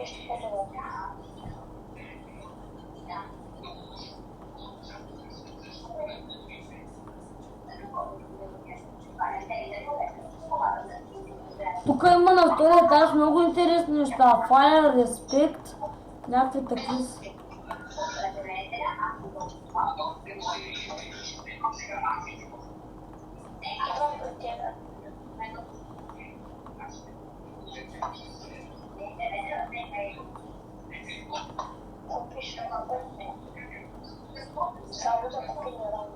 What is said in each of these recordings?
нещо по-добро. Тук има на втория етаж много интересни неща. Fire, Respect, някакви такива. Идвам при тебе. Опишем само за копиниране.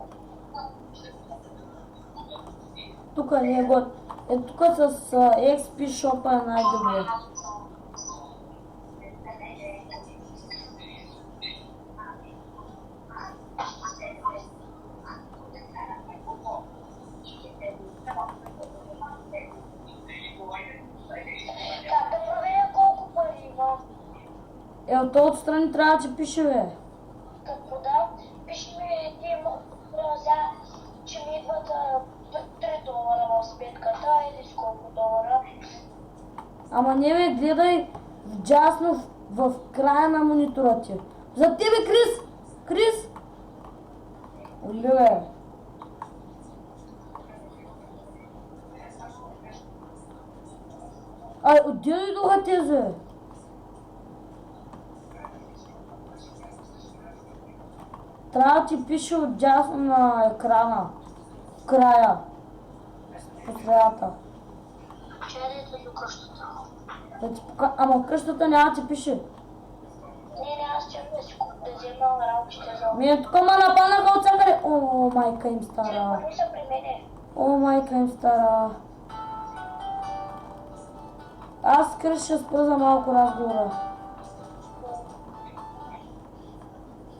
Тук не е год. Тук с XP Shop е най-добре. Как да проверя колко пари имам? От този страни трябва да пише, бе. Какво да? Пиши ми че ми идват $3 в сметката или с колко долара. Ама не, бе, гледай вдясно в края на монитора ти. За тебе, Крис! Крис! Оли, бе. Ай, отде дойдоха тези? Трябва да ти пише отдясно на екрана. В края. По средата. Чайдете до къщата. Да ти Ама в къщата няма да ти пише. Не, аз чакам да взема работите за... Ми тук ма нападнаха от всякъде. О, майка им стара. Те са при мене. О, майка им стара. Аз с Крис ще спра за малко разговора.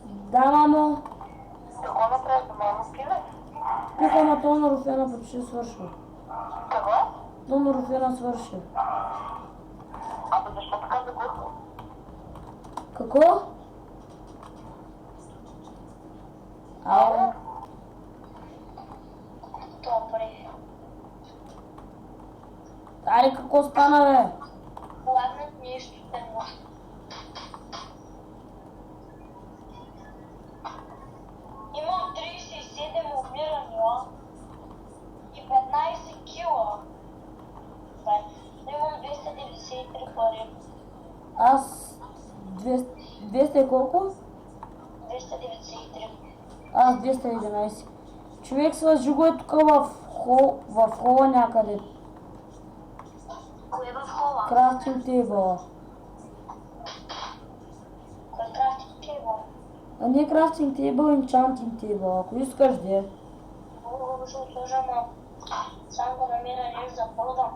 Да, мамо. Какво направи, мамо? Пиле? Пиха, ама то на Руфена почти свършва. Какво? То на Руфена свърши. Абе, защо така загубва? Какво? Ало? Добре. Ай, какво стана, бе? Ладно, нещо тема. Имам 37 умирания и 15 кила. Имам 293 пари. Аз 200 и колко? 293. Аз 211. Човек с Жиго е тук в хола някъде. Кое е в хола? Крафтинг тейбъл. Кое е крафтинг тейбъл? А не крафтинг тейбъл, енчантинг тейбъл. Ако искаш да е. Много ще отложа, ма само да намеря нещо за продам.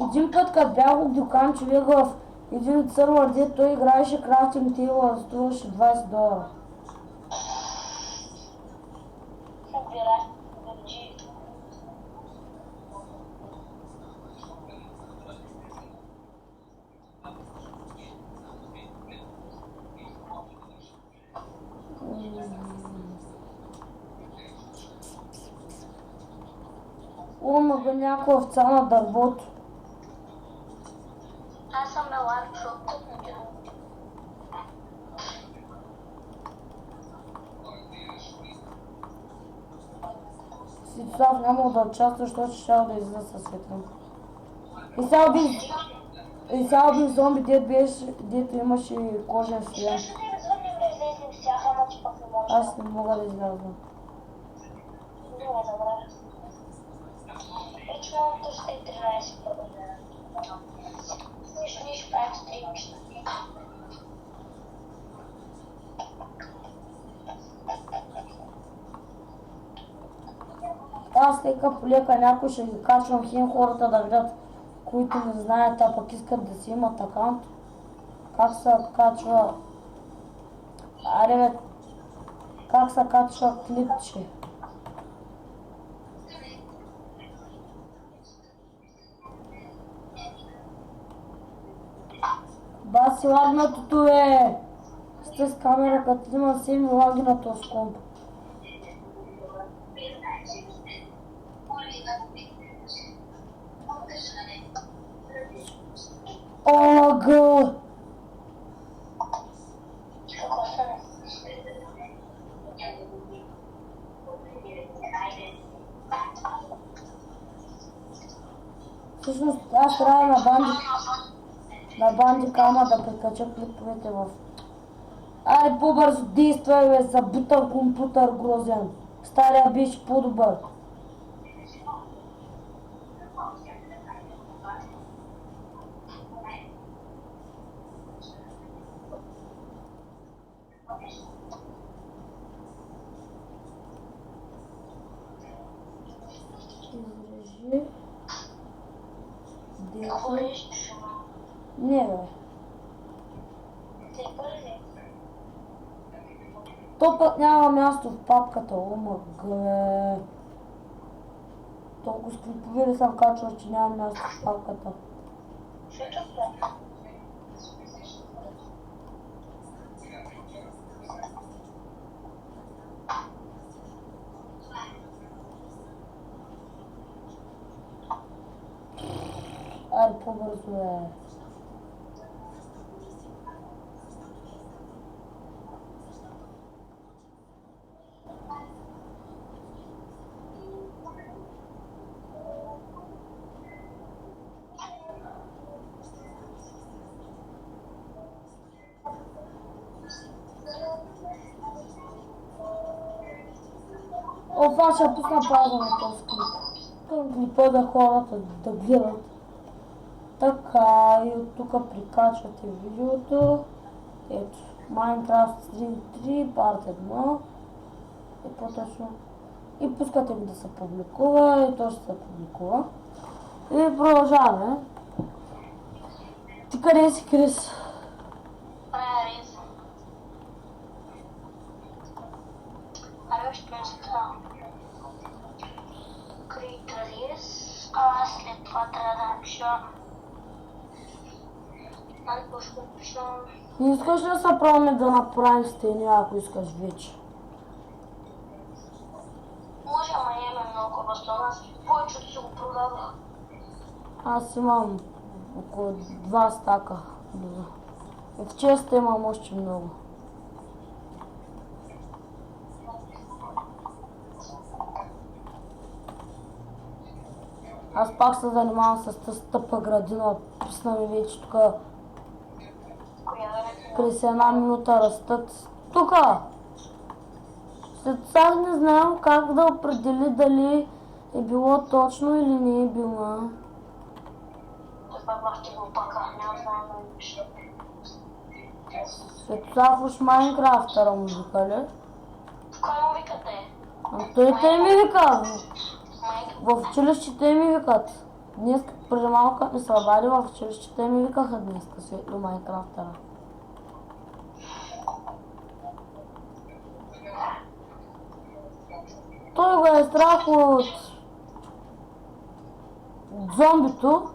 Един път, като бях от дюкан, човек в един сървър, де той играеше крафтинг тейбъл, струваше $20. Събирай, държи. Мага някаква овца на дървото. Аз съм мелар, защото не ти Ситослав няма да участва, защото ще да излиза със светлинка. И сега убих зомби, дето имаше кожен шлем. Ще да извънем да излезем с тях, ама че пък не може. Аз не мога да излязвам. Много добре. Вече имам 313 първо. Ние ще правим стримчета. Аз лека по лека някой ще ги качвам хем хората да видят, които не знаят, а пък искат да си имат акаунт. Как се качва... Аре бе, как се качва клипче? Баси лагнатото е! Сте с камера, като има семи лаги на този комп. Омага! Какво стане? Всъщност аз трябва на банди кама да прикача клиповете в... Ай, по-бързо действай, бе, забутан компютър грозен. Стария беше по-добър. Изрежи. Какво Действай. режеш? Не, бе. Ти първи. То път няма място в папката, омага. Толкова с клипове ли съм качвал, че няма място в папката. Защото това. Айде по-бързо, бе. Аз ще пусна пауза на този клип. Към клипа да хората да гледат. Така, и от тук прикачвате видеото. Ето, Minecraft Stream 3, Part 1. И по-точно. И пускате го да се публикува, и то ще се публикува. И продължаваме. Ти къде си, Крис? Правя рез. Ще ста Create рез. След това трябва да напиша. Какво ще напиша? Не искаш ли да се правим да направим стени, ако искаш вече? Може, ама нямаме много бастона. Аз повечето си го продавах. Аз имам около 2 стака. И в честа имам още много. Аз пак се занимавам с тази тъпа градина. Писна ми вече тук. Коя да През една минута растат. Тука! След сега не знам как да определи дали е било точно или не е било. Това бахте го пака. Няма знам да напиша. След сега в уж Майнкрафтъра музика ли? В кой му викате? А той те ми вика. Майка. В училище те ми викат. Днес преди малко като ми се обади, в училище те ми викаха днес, Светло Майнкрафтъра. Той го е страх от зомбито.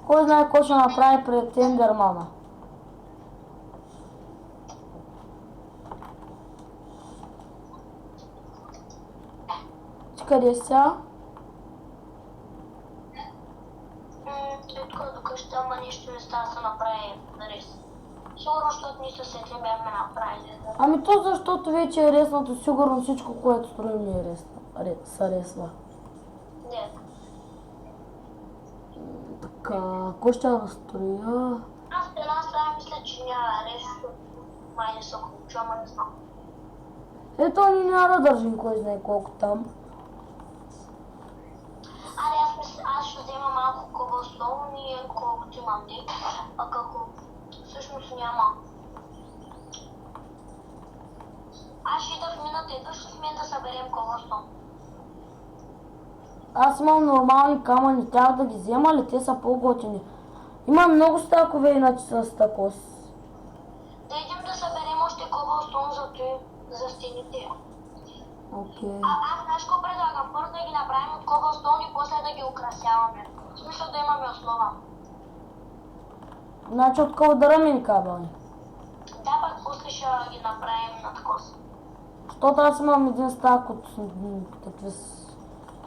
Кой знае какво ще направи пред Ендермана. Ти къде си сега? Той тук до къща, ама нищо не става да се направи нарез. Сигурно, защото ние се сетли бяхме направили. Ами то защото вече е реснато, сигурно всичко, което строим ни е се ресва. Не. Така, кой ще разстроя? Аз при нас това мисля, че няма рез, защото май не са ключа, ама не знам. Ето ни няма да държим кой знае колко там. Аре, аз мисля, аз ще взема малко кобълстоун и колкото имам ти, а како всъщност няма. Аз ще ида в мината и дъжд с мен да съберем кобълстоун. Аз имам нормални камъни, трябва да ги взема ли? Те са по-готини. Имам много стакове иначе с стакос. Да идем да съберем още кобълстоун за стените. Окей. Аз знаеш какво предлагам? Първо да ги направим от кобълстоун и после да ги украсяваме. В смисъл да имаме основа. Значи от кълдърами кабели. Да, пък после ще ги направим на такос. Защото аз имам един стак от такива